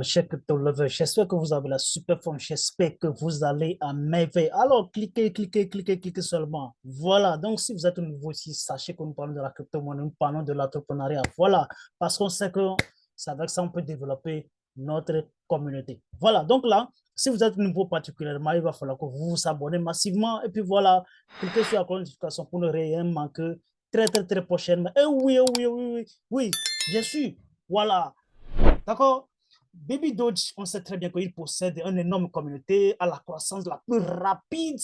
Cher Crypto Lover, j'espère que vous avez la super forme, j'espère que vous allez à merveille. Alors, cliquez seulement. Voilà, donc si vous êtes nouveau ici, sachez que nous parlons de la crypto-monnaie, nous parlons de l'entrepreneuriat. Voilà, parce qu'on sait que c'est avec ça qu'on peut développer notre communauté. Voilà, donc là, si vous êtes nouveau particulièrement, il va falloir que vous vous abonnez massivement. Et puis voilà, cliquez sur la cloche de notification pour ne rien manquer très prochainement. Et oui, bien sûr. Voilà, d'accord? Baby Doge, on sait très bien qu'il possède une énorme communauté à la croissance la plus rapide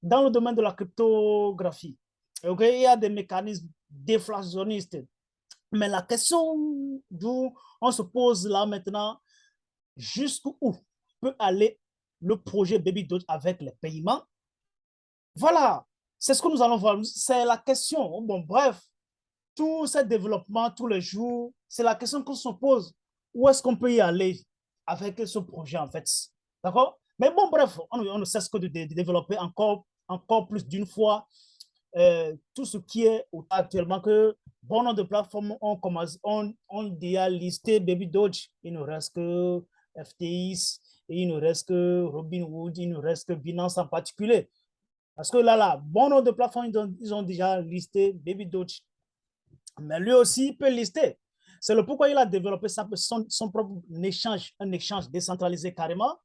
dans le domaine de la cryptographie. Okay? Il y a des mécanismes déflationnistes. Mais la question d'où on se pose là maintenant, jusqu'où peut aller le projet Baby Doge avec les paiements? Voilà, c'est ce que nous allons voir. C'est la question. Bon, bref, tout ce développement tous les jours, c'est la question qu'on se pose. Où est-ce qu'on peut y aller avec ce projet, en fait? D'accord? Mais bon, bref, on ne cesse que de développer encore plus d'une fois tout ce qui est actuellement que bon nombre de plateformes ont déjà listé Baby Doge. Il ne reste que FTX, il ne reste que Robinhood, il ne reste que Binance en particulier. Parce que là, bon nombre de plateformes, ils ont déjà listé Baby Doge. Mais lui aussi, il peut lister. C'est le pourquoi il a développé son propre échange, un échange décentralisé carrément,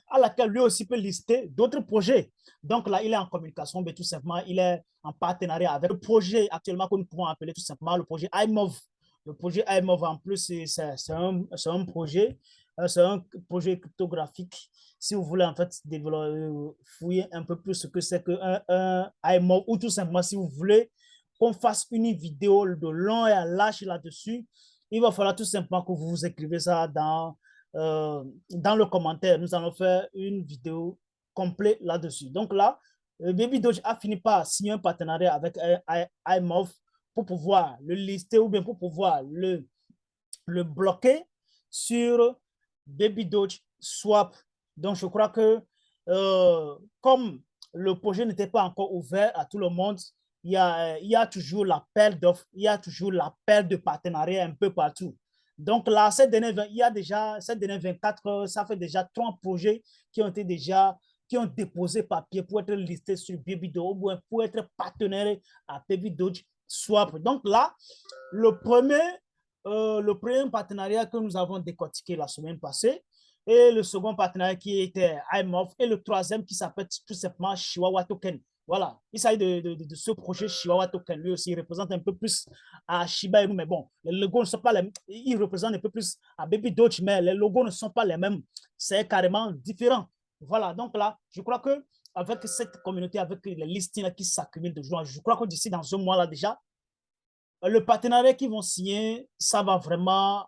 à laquelle lui aussi peut lister d'autres projets. Donc là, il est en communication, mais tout simplement, il est en partenariat avec le projet actuellement que nous pouvons appeler tout simplement le projet iMove. Le projet iMove, en plus, c'est un projet cryptographique. Si vous voulez en fait fouiller un peu plus ce que c'est qu'un iMove, ou tout simplement, si vous voulez qu'on fasse une vidéo de long et à large là-dessus, il va falloir tout simplement que vous écrivez ça dans le commentaire. Nous allons faire une vidéo complète là-dessus. Donc là, Baby Doge a fini par signer un partenariat avec iMove pour pouvoir le lister ou bien pour pouvoir le bloquer sur Baby Doge Swap. Donc, je crois que comme le projet n'était pas encore ouvert à tout le monde, il y a toujours l'appel d'offres, il y a toujours l'appel de partenariat un peu partout. Donc là, cette dernière 24 heures, ça fait déjà 3 projets qui ont déposé papier pour être listés sur Baby Doge ou pour être partenaires à Baby Doge Swap. Donc là, le premier partenariat que nous avons décortiqué la semaine passée, et le second partenariat qui était iMove, et le troisième qui s'appelle tout simplement Chihuahua Token. Voilà, il s'agit de ce projet Chihuahua Token. Lui aussi, il représente un peu plus à Shiba Inu, mais bon, les logos ne sont pas les mêmes. Il représente un peu plus à Baby Doge, mais les logos ne sont pas les mêmes. C'est carrément différent. Voilà, donc là, je crois que avec cette communauté, avec les listings qui s'accumulent de jour, je crois que d'ici dans un mois là déjà, le partenariat qu'ils vont signer, ça va vraiment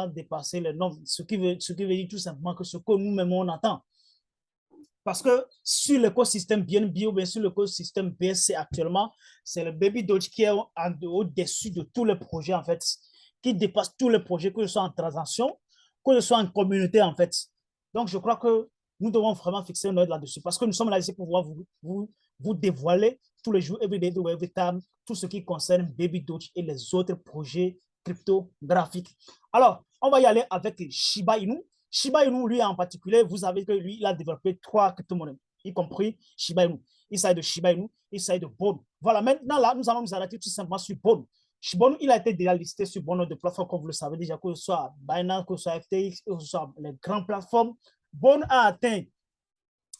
dépasser les normes, ce qui veut dire tout simplement que ce que nous-mêmes on attend. Parce que sur l'écosystème BNB ou bien sur l'écosystème BSC actuellement, c'est le Baby Doge qui est au-dessus de tous les projets en fait, qui dépasse tous les projets, que ce soit en transaction, que ce soit en communauté en fait. Donc je crois que nous devons vraiment fixer un œil là-dessus parce que nous sommes là ici pour pouvoir vous dévoiler tous les jours, every day, every time, tout ce qui concerne Baby Doge et les autres projets cryptographiques. Alors, on va y aller avec Shiba Inu. Shiba Inu, lui en particulier, vous savez que lui, il a développé 3 crypto-monnaies, y compris Shiba Inu. Il s'agit de Shiba Inu, il s'agit de Bone. Voilà, maintenant là, nous allons nous arrêter tout simplement sur Bone. Shiba Inu, il a été déjà listé sur bon nombre de plateformes, comme vous le savez déjà, que ce soit Binance, que ce soit FTX, que ce soit les grandes plateformes. Bone a atteint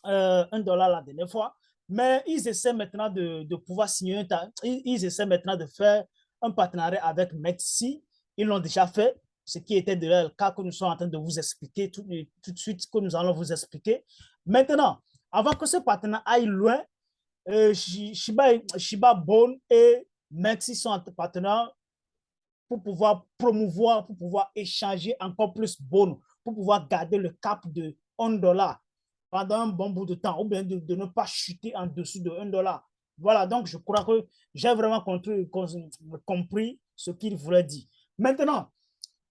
$1 la dernière fois, mais ils essaient maintenant de pouvoir signer, ils essaient maintenant de faire un partenariat avec Mexi. Ils l'ont déjà fait, ce qui était de le cas que nous sommes en train de vous expliquer tout de suite, que nous allons vous expliquer. Maintenant, avant que ce partenariat aille loin, Shiba Bone et Mexi sont partenaires pour pouvoir promouvoir, pour pouvoir échanger encore plus Bone, pour pouvoir garder le cap de $1 pendant un bon bout de temps, ou bien de ne pas chuter en dessous de $1. Voilà, donc je crois que j'ai vraiment compris ce qu'il voulait dire. Maintenant,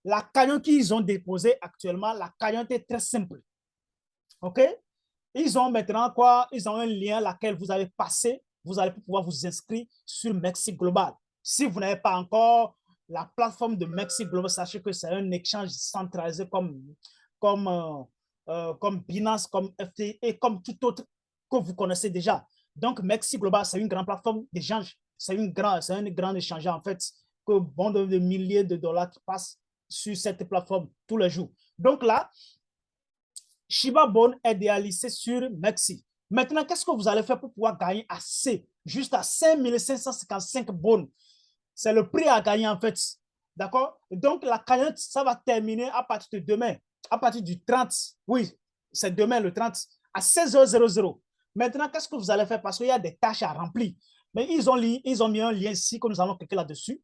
La cagnotte qu'ils ont déposée actuellement, la cagnotte est très simple. OK? Ils ont maintenant quoi? Ils ont un lien laquelle vous allez passer. Vous allez pouvoir vous inscrire sur Mexi Global. Si vous n'avez pas encore la plateforme de Mexi Global, sachez que c'est un échange centralisé comme Binance, comme FT et comme tout autre que vous connaissez déjà. Donc, Mexi Global, c'est une grande plateforme d'échange. C'est un grand échangeur, en fait, que bon de milliers de dollars qui passent sur cette plateforme tous les jours. Donc là, Shiba Bone est déalisé sur Mexi. Maintenant, qu'est-ce que vous allez faire pour pouvoir gagner assez? Juste à 5555 bonnes. C'est le prix à gagner en fait. D'accord? Donc, la cagnotte, ça va terminer à partir de demain, à partir du 30. Oui, c'est demain le 30 à 16h00. Maintenant, qu'est-ce que vous allez faire? Parce qu'il y a des tâches à remplir. Mais ils ont mis un lien ici que nous allons cliquer là-dessus.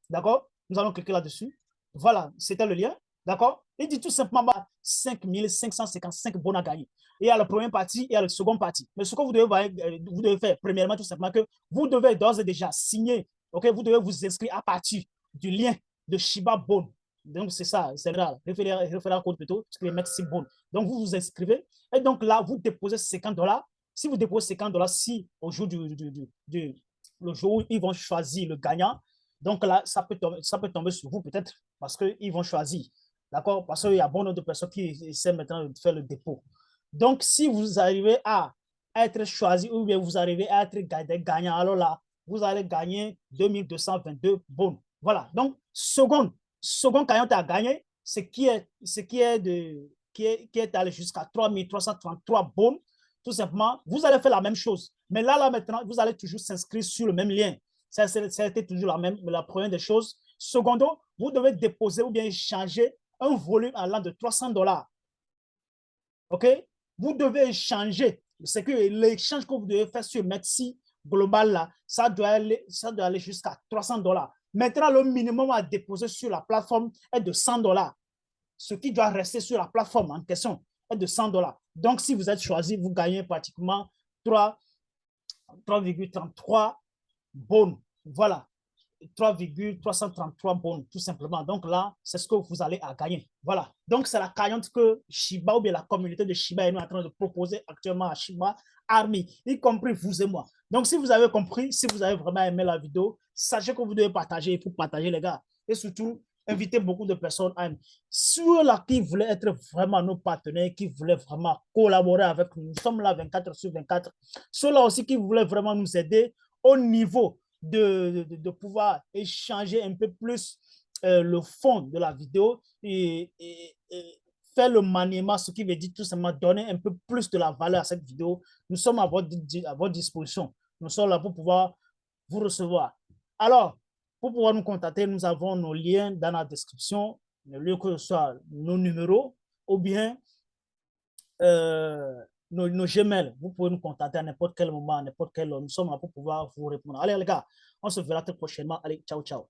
D'accord? Nous allons cliquer là-dessus. Voilà, c'était le lien. D'accord? Il dit tout simplement 5555 bons à gagner. Il y a la première partie et il y a la seconde partie. Mais ce que vous devez faire, premièrement, tout simplement, que vous devez d'ores et déjà signer. OK? Vous devez vous inscrire à partir du lien de Shiba Bone. Donc, c'est ça, c'est là, référent code plutôt, c'est Maxi Bone. Donc, vous vous inscrivez et donc là, vous déposez 50 dollars. Si vous déposez 50 dollars, si au jour le jour où ils vont choisir le gagnant, donc là, ça peut tomber sur vous peut-être parce qu'ils vont choisir. D'accord? Parce qu'il y a bon nombre de personnes qui essaient maintenant de faire le dépôt. Donc, si vous arrivez à être choisi ou bien vous arrivez à être gagnant, alors là, vous allez gagner 2222 bons. Voilà. Donc, second gagnant à gagner, qui est allé jusqu'à 3333 bons. Tout simplement, vous allez faire la même chose. Mais là maintenant, vous allez toujours s'inscrire sur le même lien. C'était toujours la première des choses. Secondo, vous devez déposer ou bien échanger un volume allant de 300 dollars. OK? Vous devez échanger. C'est que l'échange que vous devez faire sur Mexi Global, là, ça doit aller jusqu'à 300 dollars. Maintenant, le minimum à déposer sur la plateforme est de 100 dollars. Ce qui doit rester sur la plateforme en question est de 100 dollars. Donc, si vous êtes choisi, vous gagnez pratiquement 3,33 bonnes. Voilà. 3,333 bonnes, tout simplement. Donc là, c'est ce que vous allez à gagner. Voilà. Donc, c'est la cagnotte que Shiba ou bien la communauté de Shiba est en train de proposer actuellement à Shiba Army, y compris vous et moi. Donc, si vous avez compris, si vous avez vraiment aimé la vidéo, sachez que vous devez partager. Il faut partager, les gars. Et surtout, inviter beaucoup de personnes à ceux-là qui voulaient être vraiment nos partenaires, qui voulaient vraiment collaborer avec nous. Nous sommes là 24 sur 24. Ceux-là aussi qui voulaient vraiment nous aider au niveau de pouvoir échanger un peu plus le fond de la vidéo et faire le maniement, ce qui veut dire tout simplement donner un peu plus de la valeur à cette vidéo. Nous sommes à votre disposition. Nous sommes là pour pouvoir vous recevoir. Alors, pour pouvoir nous contacter, nous avons nos liens dans la description, le lieu que ce soit nos numéros ou bien nos Gmail. Vous pouvez nous contacter à n'importe quel moment, à n'importe quel heure. Nous sommes là pour pouvoir vous répondre. Allez, les gars, on se verra très prochainement. Allez, ciao, ciao.